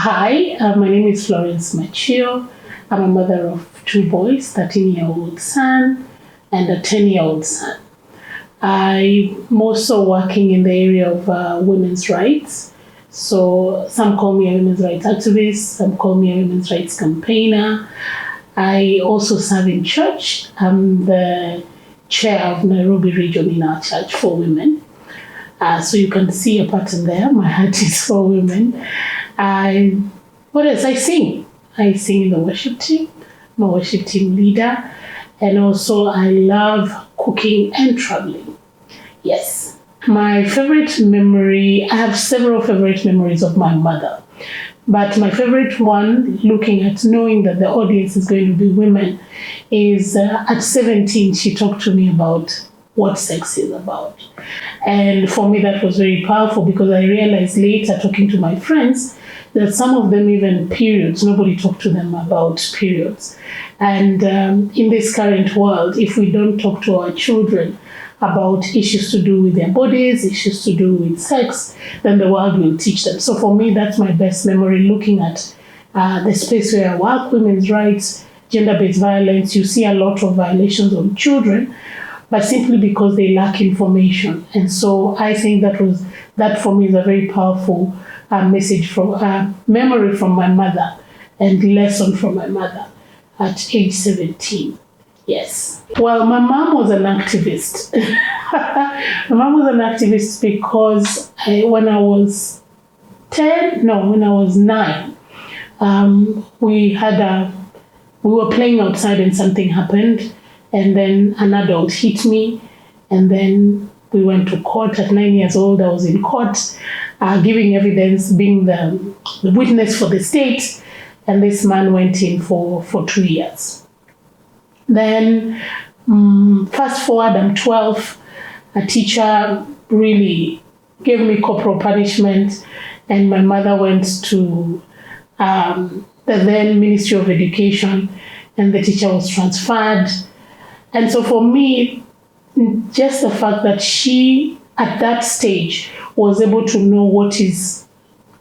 Hi, my name is Florence Machio. I'm a mother of two boys, 13-year-old son and a 10-year-old son. I'm also working in the area of women's rights. So some call me a women's rights activist, some call me a women's rights campaigner. I also serve in church. I'm the chair of Nairobi region in our church for women. So you can see a pattern there. My heart is for women. What else? I sing. I sing in the worship team. I'm a worship team leader. And also I love cooking and traveling. Yes. My favorite memory, I have several favorite memories of my mother. But my favorite one, looking at knowing that the audience is going to be women, is at 17, she talked to me about what sex is about. And for me, that was very powerful because I realized later, talking to my friends, that some of them, even periods, nobody talked to them about periods. And in this current world, if we don't talk to our children about issues to do with their bodies, issues to do with sex, then the world will teach them. So for me, that's my best memory, looking at the space where I work, women's rights, gender-based violence. You see a lot of violations on children, but simply because they lack information. And so I think that for me is a very powerful message from memory from my mother and lesson from my mother at age 17. Yes. Well, my mom was an activist. My mom was an activist because when I was 9, we were playing outside and something happened. And then an adult hit me, and then we went to court. At 9 years old, I was in court, giving evidence, being the witness for the state, and this man went in for 2 years. Then, fast forward, I'm 12, a teacher really gave me corporal punishment, and my mother went to the then Ministry of Education, and the teacher was transferred. And so for me, just the fact that she, at that stage, was able to know what is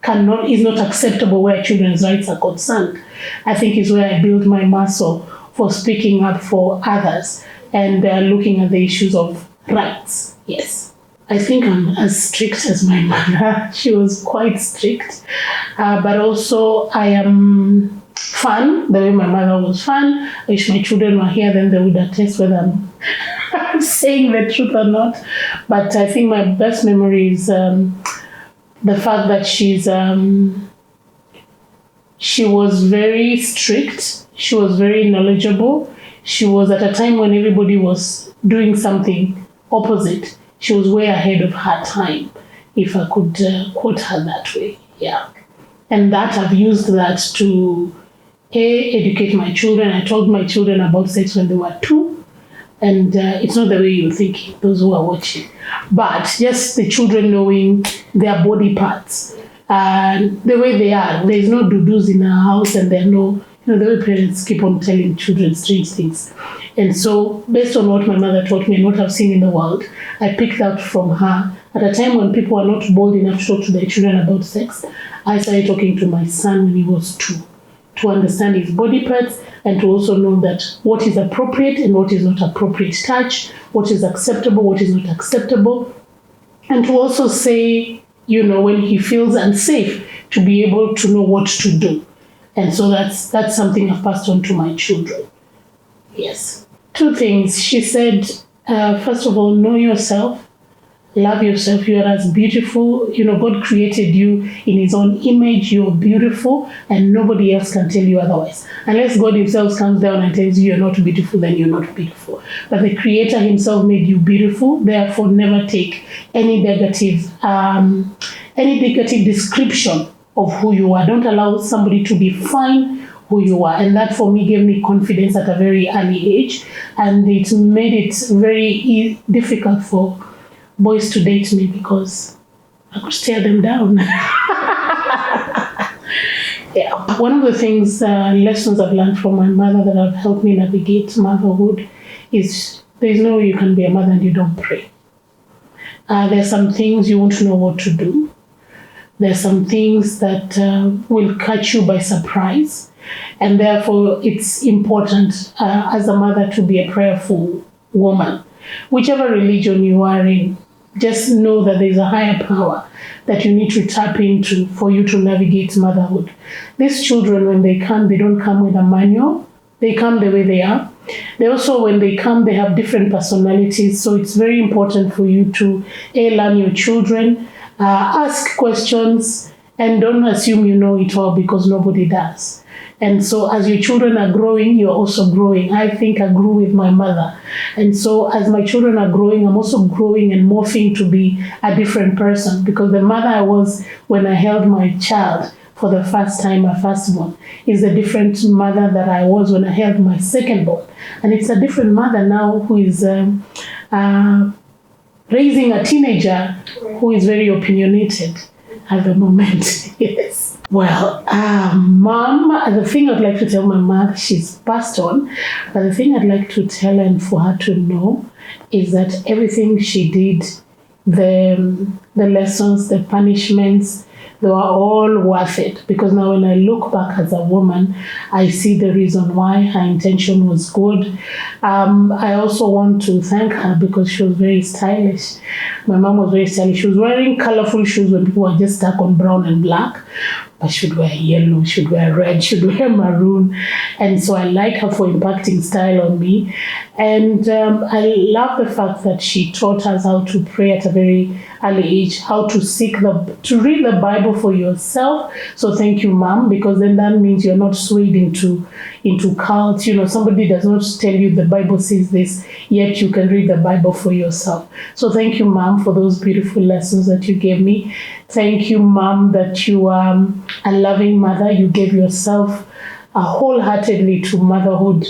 not acceptable where children's rights are concerned, I think is where I built my muscle for speaking up for others and looking at the issues of rights. Yes. I think I'm as strict as my mother. She was quite strict. But also I am fun, the way my mother was fun. I wish my children were here, then they would attest whether I'm saying the truth or not. But I think my best memory is the fact that she was very strict. She was very knowledgeable. She was at a time when everybody was doing something opposite. She was way ahead of her time, if I could quote her that way. Yeah. And that I've used that to educate my children. I told my children about sex when they were 2. And it's not the way you think, those who are watching. But just the children knowing their body parts. The way they are. There's no doo-doos in our house, and there are no, the way parents keep on telling children strange things. And so, based on what my mother taught me and what I've seen in the world, I picked out from her. At a time when people are not bold enough to talk to their children about sex, I started talking to my son when he was 2, to understand his body parts and to also know that what is appropriate and what is not appropriate touch, what is acceptable, what is not acceptable, and to also say, when he feels unsafe, to be able to know what to do. And so that's something I've passed on to my children. Yes. 2 things. She said, first of all, know yourself. Love yourself. You are as beautiful. God created you in his own image. You're beautiful, and nobody else can tell you otherwise. Unless God himself comes down and tells you you're not beautiful, then you're not beautiful. But the Creator himself made you beautiful. Therefore, never take any negative description of who you are. Don't allow somebody to define who you are. And that for me gave me confidence at a very early age. And it made it very difficult for boys to date me because I could stare them down. Yeah. One of the things, lessons I've learned from my mother that have helped me navigate motherhood is there's no way you can be a mother and you don't pray. There's some things you won't know what to do. There's some things that will catch you by surprise. And therefore, it's important as a mother to be a prayerful woman. Whichever religion you are in, just know that there's a higher power that you need to tap into for you to navigate motherhood. These children, when they come, they don't come with a manual. They come the way they are. They also, when they come, they have different personalities. So it's very important for you to learn your children, ask questions, and don't assume you know it all, because nobody does. And so as your children are growing, you're also growing. I think I grew with my mother. And so as my children are growing, I'm also growing and morphing to be a different person, because the mother I was when I held my child for the first time, my firstborn, is a different mother that I was when I held my secondborn. And it's a different mother now who is raising a teenager who is very opinionated at the moment. Yes. Well, Mom, the thing I'd like to tell my mother, she's passed on, but the thing I'd like to tell her and for her to know is that everything she did, the lessons, the punishments, they were all worth it, because now when I look back as a woman, I see the reason why her intention was good. I also want to thank her because she was very stylish. My mom was very stylish. She was wearing colorful shoes when people were just stuck on brown and black. But she would wear yellow, she would wear red, she would wear maroon. And so I like her for impacting style on me. And I love the fact that she taught us how to pray at a very early age, how to to read the Bible for yourself. So thank you, Mom, because then that means you're not swayed into cults. You know, somebody does not tell you the Bible says this, yet you can read the Bible for yourself. So thank you, Mom, for those beautiful lessons that you gave me. Thank you, Mom, that you are a loving mother. You gave yourself wholeheartedly to motherhood.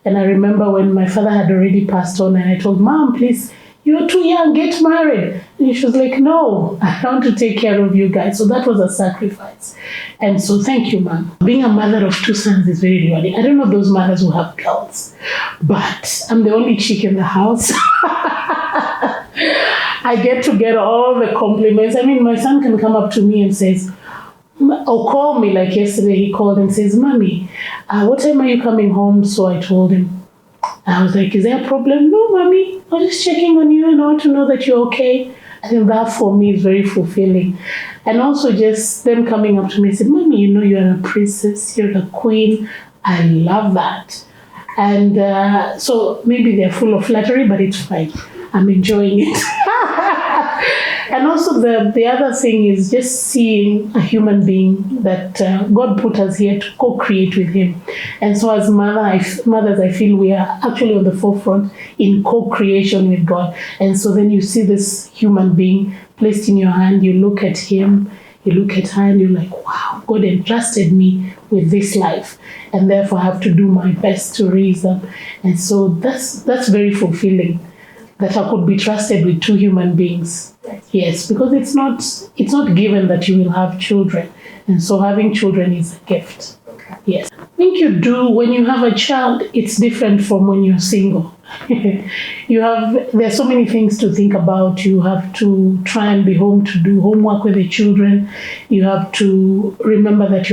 And I remember when my father had already passed on, and I told Mom, please, you're too young, get married. And she was like, no, I want to take care of you guys. So that was a sacrifice. And so thank you, Mom. Being a mother of 2 sons is very rewarding. I don't know those mothers who have girls, but I'm the only chick in the house. I get all the compliments. I mean, my son can come up to me and says, or call me, like yesterday he called and says, Mommy, what time are you coming home? So I told him, I was like, is there a problem? No, Mommy, I'm just checking on you and I want to know that you're okay. I think that for me is very fulfilling. And also just them coming up to me and saying, Mommy, you know you're a princess, you're a queen. I love that. And so maybe they're full of flattery, but it's fine. I'm enjoying it. And also the other thing is just seeing a human being that God put us here to co-create with him. And so as mothers, I feel we are actually on the forefront in co-creation with God. And so then you see this human being placed in your hand, you look at him, you look at her, and you're like, wow, God entrusted me with this life. And therefore I have to do my best to raise them. And so that's very fulfilling, that I could be trusted with 2 human beings. Yes, because it's not given that you will have children. And so having children is a gift. Okay. Yes. I think you do, when you have a child, it's different from when you're single. There's so many things to think about. You have to try and be home to do homework with the children. You have to remember that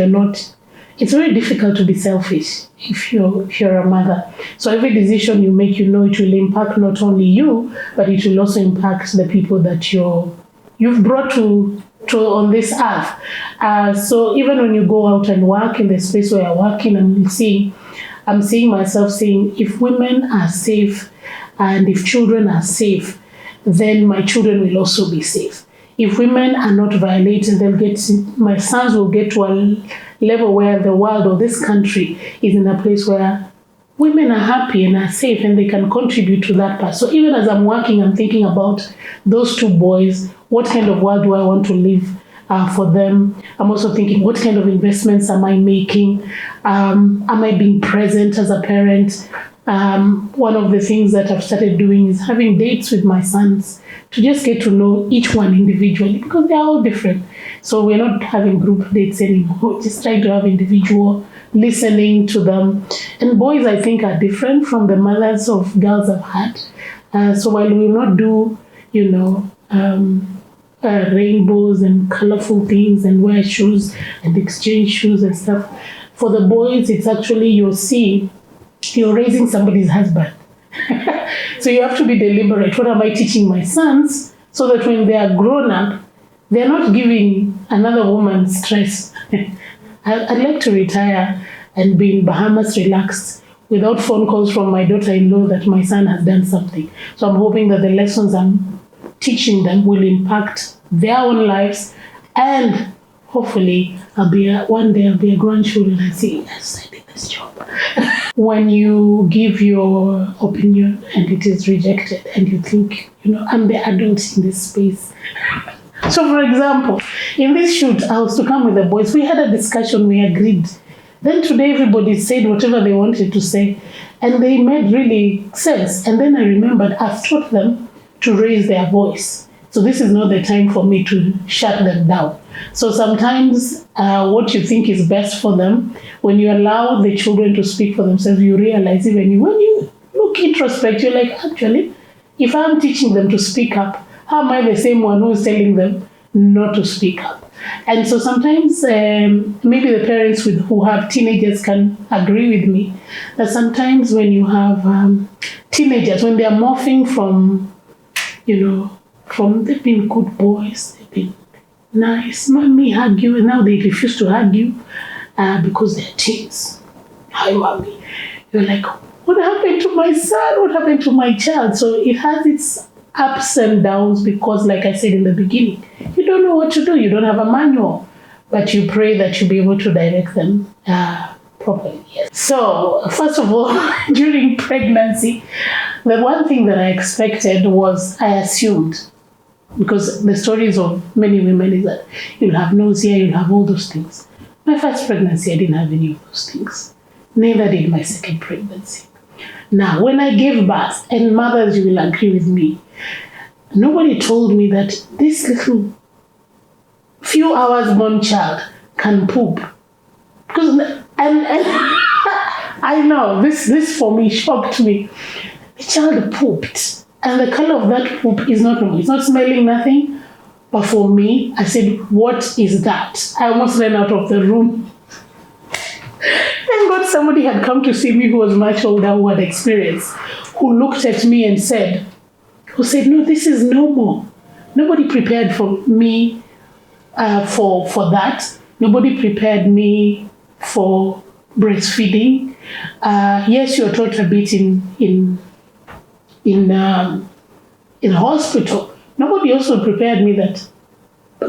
it's very difficult to be selfish if you're a mother. So every decision you make, you know it will impact not only you, but it will also impact the people that you've brought to on this earth. So even when you go out and work in the space where you're working, I'm seeing myself saying, if women are safe and if children are safe, then my children will also be safe. If women are not violated, my sons will get to a level where the world or this country is in a place where women are happy and are safe and they can contribute to that part. So even as I'm working, I'm thinking about those 2 boys. What kind of world do I want to live for them? I'm also thinking, what kind of investments am I making? Am I being present as a parent? One of the things that I've started doing is having dates with my sons to just get to know each one individually, because they're all different. So we're not having group dates anymore, just trying to have individual listening to them. And boys, I think, are different from the mothers of girls I've had. So while we will not do, rainbows and colorful things and wear shoes and exchange shoes and stuff. For the boys, it's actually you're raising somebody's husband. So you have to be deliberate. What am I teaching my sons so that when they are grown up, they're not giving another woman stress? I'd like to retire and be in Bahamas relaxed without phone calls from my daughter-in-law that my son has done something. So I'm hoping that the lessons I'm teaching them will impact their own lives, and hopefully one day I'll be a grandchildren and say, yes, I did this job. When you give your opinion and it is rejected and you think, I'm the adult in this space. So for example, in this shoot, I was to come with the boys. We had a discussion, we agreed. Then today everybody said whatever they wanted to say, and they made really sense. And then I remembered I've taught them to raise their voice. So this is not the time for me to shut them down. So sometimes what you think is best for them, when you allow the children to speak for themselves, you realize even when you look introspect, you're like, actually, if I'm teaching them to speak up, how am I the same one who's telling them not to speak up? And so sometimes maybe the parents who have teenagers can agree with me that sometimes when you have teenagers, when they are morphing from they've been good boys, they've been nice, mommy hug you, and now they refuse to hug you because they're teens. Hi, mommy. You're like, what happened to my son? What happened to my child? So it has its ups and downs because, like I said in the beginning, you don't know what to do. You don't have a manual, but you pray that you'll be able to direct them properly. Yes. So first of all, during pregnancy, the one thing that I expected was I assumed, because the stories of many women is that you'll have nausea, you'll have all those things. My first pregnancy, I didn't have any of those things. Neither did my second pregnancy. Now, when I gave birth, and mothers, you will agree with me, nobody told me that this little few hours born child can poop. Because and I know this for me shocked me. The child pooped, and the color of that poop is not normal. It's not smelling nothing. But for me, I said, what is that? I almost ran out of the room. Thank God somebody had come to see me who was much older, who had experience, who looked at me and said, no, this is normal. Nobody prepared for me for that. Nobody prepared me for breastfeeding. Yes, you're taught a bit in hospital. Nobody also prepared me that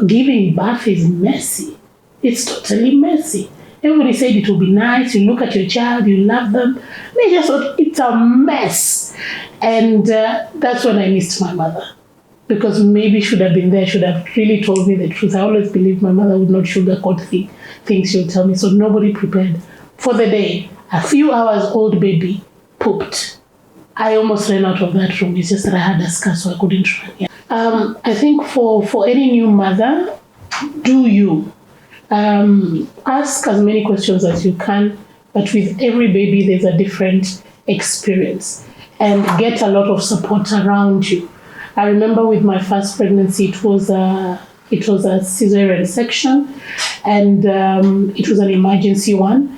giving birth is messy. It's totally messy. Everybody said it will be nice. You look at your child, you love them. They just thought it's a mess. And that's when I missed my mother. Because maybe should have been there, should have really told me the truth. I always believed my mother would not sugarcoat things she'll tell me. So nobody prepared for the day. A few hours old baby pooped. I almost ran out of that room. It's just that I had a scar, so I couldn't run. Yeah. I think for any new mother, do you ask as many questions as you can, but with every baby there's a different experience, and get a lot of support around you. I remember with my first pregnancy, it was a cesarean section, and it was an emergency one,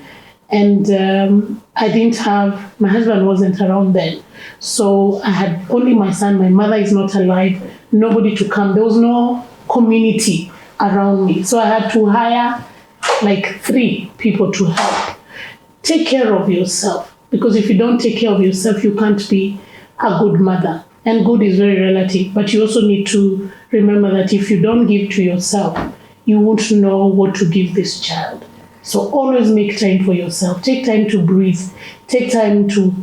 and my husband wasn't around then, so I had only my son. My mother is not alive, nobody to come. There was no community around me, so I had to hire like 3 people to help. Take care of yourself, because if you don't take care of yourself, you can't be a good mother. And good is very relative, but you also need to remember that if you don't give to yourself, you won't know what to give this child. So always make time for yourself. Take time to breathe. Take time to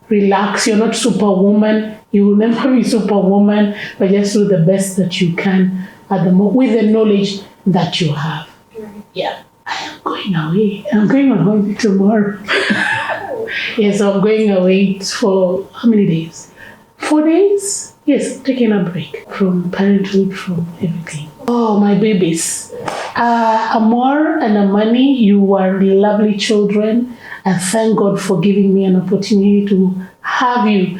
relax. You're not superwoman. You will never be superwoman, but just do the best that you can at the moment with the knowledge that you have. Yeah. I am going away. I'm going on holiday tomorrow. Yes, I'm going away for how many days? 4 days? Yes, taking a break from parenthood, from everything. Oh, my babies. Amor and Amani, you are lovely children. I thank God for giving me an opportunity to have you,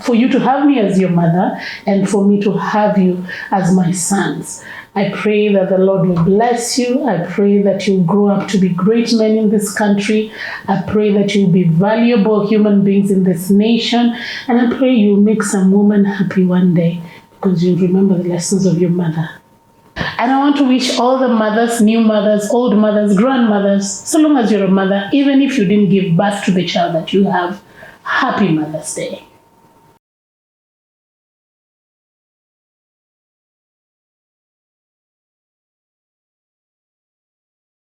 for you to have me as your mother, and for me to have you as my sons. I pray that the Lord will bless you. I pray that you'll grow up to be great men in this country. I pray that you'll be valuable human beings in this nation. And I pray you'll make some woman happy one day, because you'll remember the lessons of your mother. And I want to wish all the mothers, new mothers, old mothers, grandmothers, so long as you're a mother, even if you didn't give birth to the child that you have, happy Mother's Day.